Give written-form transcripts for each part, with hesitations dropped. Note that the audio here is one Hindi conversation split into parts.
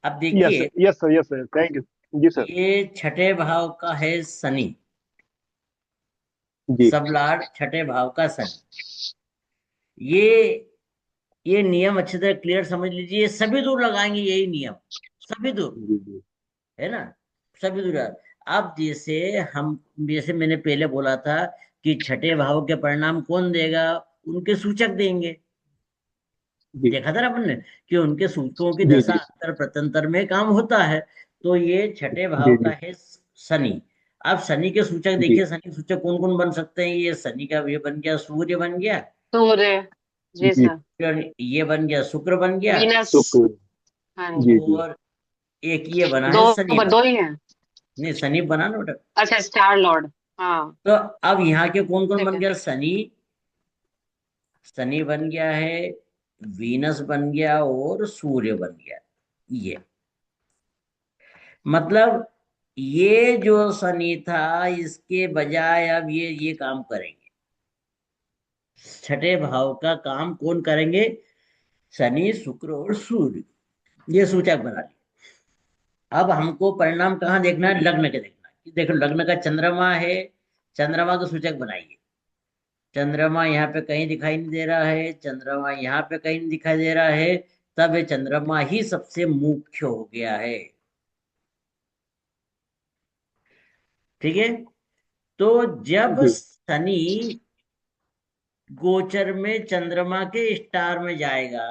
अब यस देखिए, yes sir, yes sir, thank you. जी सर। ये छठे भाव का है शनि। जी सब लॉर्ड छठे भाव का शनि। ये ये नियम अच्छी तरह क्लियर समझ लीजिए, सभी दूर लगाएंगे यही नियम, सभी दूर, जी जी है ना, सभी दूर। अब जैसे हम, जैसे मैंने पहले बोला था कि छठे भाव के परिणाम कौन देगा, उनके सूचक देंगे। जी देखा था ना अपन ने कि उनके सूचकों की जी दशा जी अंतर प्रत्यंतर में काम होता है। तो ये छठे भाव जी का जी है शनि। अब शनि के सूचक जी। देखिए, शनि सूचक कौन कौन बन सकते हैं, ये शनि का ये बन गया सूर्य बन गया, सूर्य। जी जी। सर। ये बन गया शुक्र बन गया, वीनस। शुक्र। हाँ जी। जी जी और एक ये बना दो, है शनि बन। दो ही हैं। नहीं, शनि बना ना बेटा। अच्छा, स्टार लॉर्ड। हाँ। तो अब यहाँ के कौन कौन ठीक बन है। गया, शनि, शनि बन गया है, वीनस बन गया और सूर्य बन गया। ये मतलब, ये जो शनि था इसके बजाय अब ये काम करेंगे। छठे भाव का काम कौन करेंगे, शनि शुक्र और सूर्य। ये सूचक बना लिया। अब हमको परिणाम कहाँ देखना है, लग्न के देखना है कि देखो लग्न का चंद्रमा है, चंद्रमा का सूचक बनाइए। चंद्रमा यहाँ पे कहीं दिखाई नहीं दे रहा है, चंद्रमा यहाँ पे कहीं नहीं दिखाई दे रहा है, तब ये चंद्रमा ही सबसे मुख्य हो गया है। ठीक है। तो जब जी शनि गोचर में चंद्रमा के स्टार में जाएगा,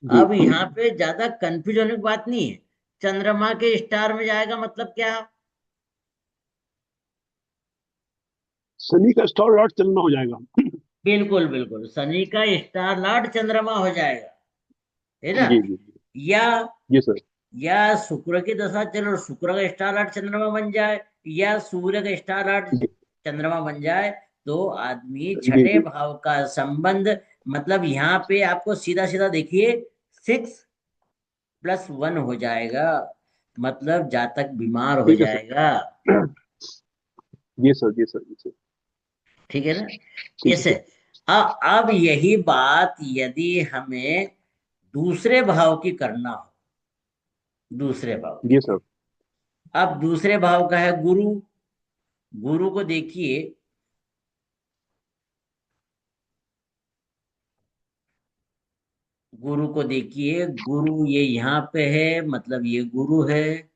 जी। अब यहाँ पे ज्यादा कंफ्यूज होने की बात नहीं है। चंद्रमा के स्टार में जाएगा मतलब क्या, शनि का स्टार लॉर्ड चंद्रमा हो जाएगा। बिल्कुल बिल्कुल शनि का स्टार लॉर्ड चंद्रमा हो जाएगा, है ना। जी जी या जी सर। या शुक्र की दशा चलो शुक्र का स्टार लॉर्ड चंद्रमा बन जाए, या सूर्य का स्टार लॉर्ड जी चंद्रमा बन जाए, तो आदमी जी छठे जी भाव का संबंध, मतलब यहाँ पे आपको सीधा सीधा देखिए 6+1 हो जाएगा, मतलब जातक बीमार हो ठीक है जाएगा। सर। जी सर, जी सर, जी सर। ठीक है ना। ठीक है ऐसे सर। अब यही बात यदि हमें दूसरे भाव की करना हो, दूसरे भाव की, जी सर। अब दूसरे भाव का है गुरु। गुरु को देखिए, गुरु को देखिए, गुरु ये यहाँ पे है, मतलब ये गुरु है,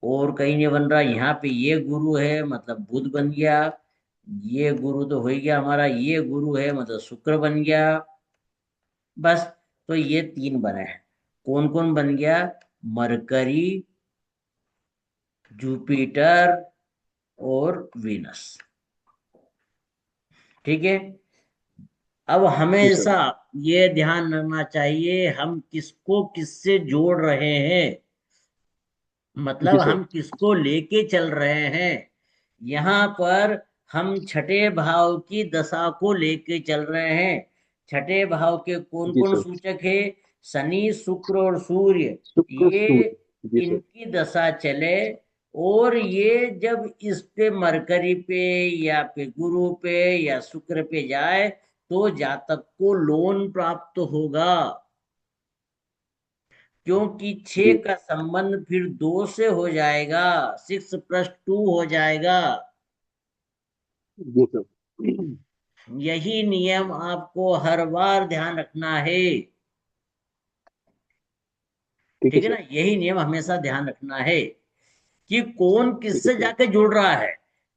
और कहीं नहीं बन रहा, यहाँ पे ये गुरु है मतलब बुध बन गया, ये गुरु तो हो ही गया हमारा, ये गुरु है मतलब शुक्र बन गया। बस, तो ये तीन बने हैं। कौन कौन बन गया, मरकरी, जुपिटर और वीनस। ठीक है। अब जी सर। हमेशा ये ध्यान रखना चाहिए हम किसको किससे जोड़ रहे हैं, जी मतलब सर। हम किसको लेके चल रहे हैं। यहाँ पर हम छठे भाव की दशा को लेके चल रहे हैं। छठे भाव के कौन जी कौन सर। सूचक है, शनि शुक्र और सूर्य। शुक्र ये सूर्य। जी सर। इनकी दशा चले, और ये जब इस पे मरकरी पे या पे गुरु पे या शुक्र पे जाए, तो जातक को लोन प्राप्त होगा, क्योंकि छह जी का संबंध फिर दो से हो जाएगा, 6+2 हो जाएगा। जी सर। यही नियम आपको हर बार ध्यान रखना है। ठीक है ठीक है ना, सर। यही नियम हमेशा ध्यान रखना है कि कौन ठीक है किससे सर। जाके जुड़ रहा है।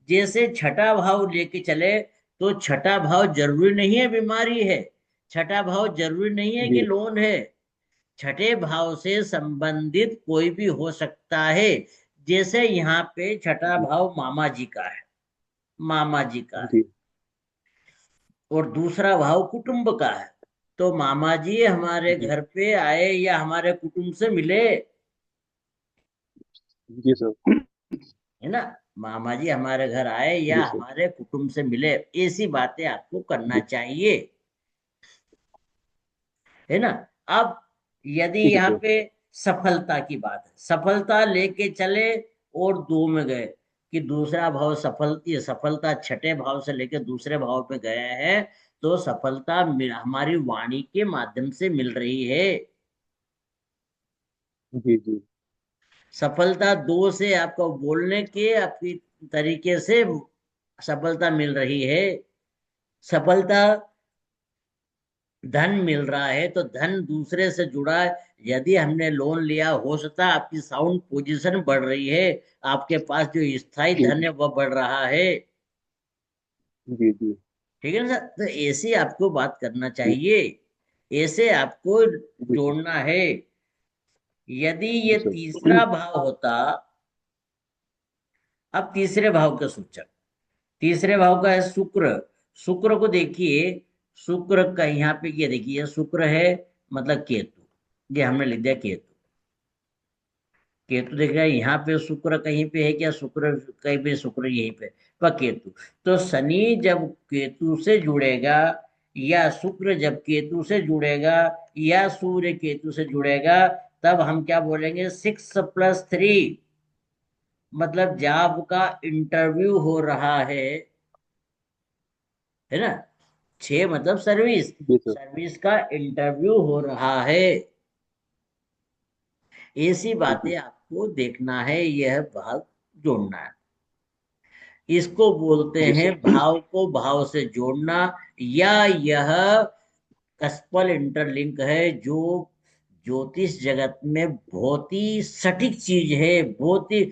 जैसे छठा भाव लेके चले, तो छठा भाव जरूरी नहीं है बीमारी है, छठा भाव जरूरी नहीं है कि जी लोन है, छठे भाव से संबंधित कोई भी हो सकता है। जैसे यहाँ पे छठा जी भाव मामा जी का है, मामा जी का है, जी और दूसरा भाव कुटुंब का है। तो मामा जी हमारे जी घर पे आए या हमारे कुटुंब से मिले, जी सर। है ना, मामा जी हमारे घर आए जी या सर। हमारे कुटुंब से मिले, ऐसी बातें आपको करना जी। चाहिए, है ना। अब यदि ठीक है यहाँ सर। पे सफलता की बात है, सफलता लेके चले और दो में गए, कि दूसरा भाव सफल, ये सफलता छठे भाव से लेके दूसरे भाव पे गए हैं, तो सफलता हमारी वाणी के माध्यम से मिल रही है। जी जी सफलता दो से आपको बोलने के आपकी तरीके से सफलता मिल रही है। सफलता धन मिल रहा है तो धन दूसरे से जुड़ा है। यदि हमने लोन लिया, हो सकता है आपकी साउंड पोजीशन बढ़ रही है, आपके पास जो स्थायी जी धन है वह बढ़ रहा है। जी जी ठीक है ना सर? तो ऐसे आपको बात करना जी चाहिए, ऐसे आपको जी सर। जोड़ना है। यदि जी ये सर। तीसरा भाव होता, अब तीसरे भाव का सूचक, तीसरे भाव का है शुक्र। शुक्र को देखिए, शुक्र का यहाँ पे ये देखिए, शुक्र है मतलब केतु, ये हमने लिख दिया केतु। केतु देख रहा है यहाँ पे, शुक्र कहीं पे है क्या? शुक्र कहीं पे, शुक्र यहीं पे, पर केतु। तो शनि जब केतु से जुड़ेगा, या शुक्र जब केतु से जुड़ेगा, या सूर्य केतु से जुड़ेगा, तब हम क्या बोलेंगे? 6+3, मतलब जॉब का इंटरव्यू हो रहा है ना? 6 मतलब सर्विस, जी सर। सर्विस का इंटरव्यू हो रहा है। ऐसी जी बातें जी आपको देखना है, यह भाव जोड़ना है। इसको बोलते जी हैं सर। भाव को भाव से जोड़ना, या यह कस्पल इंटरलिंक है, जो ज्योतिष जगत में बहुत ही सटीक चीज है, बहुत ही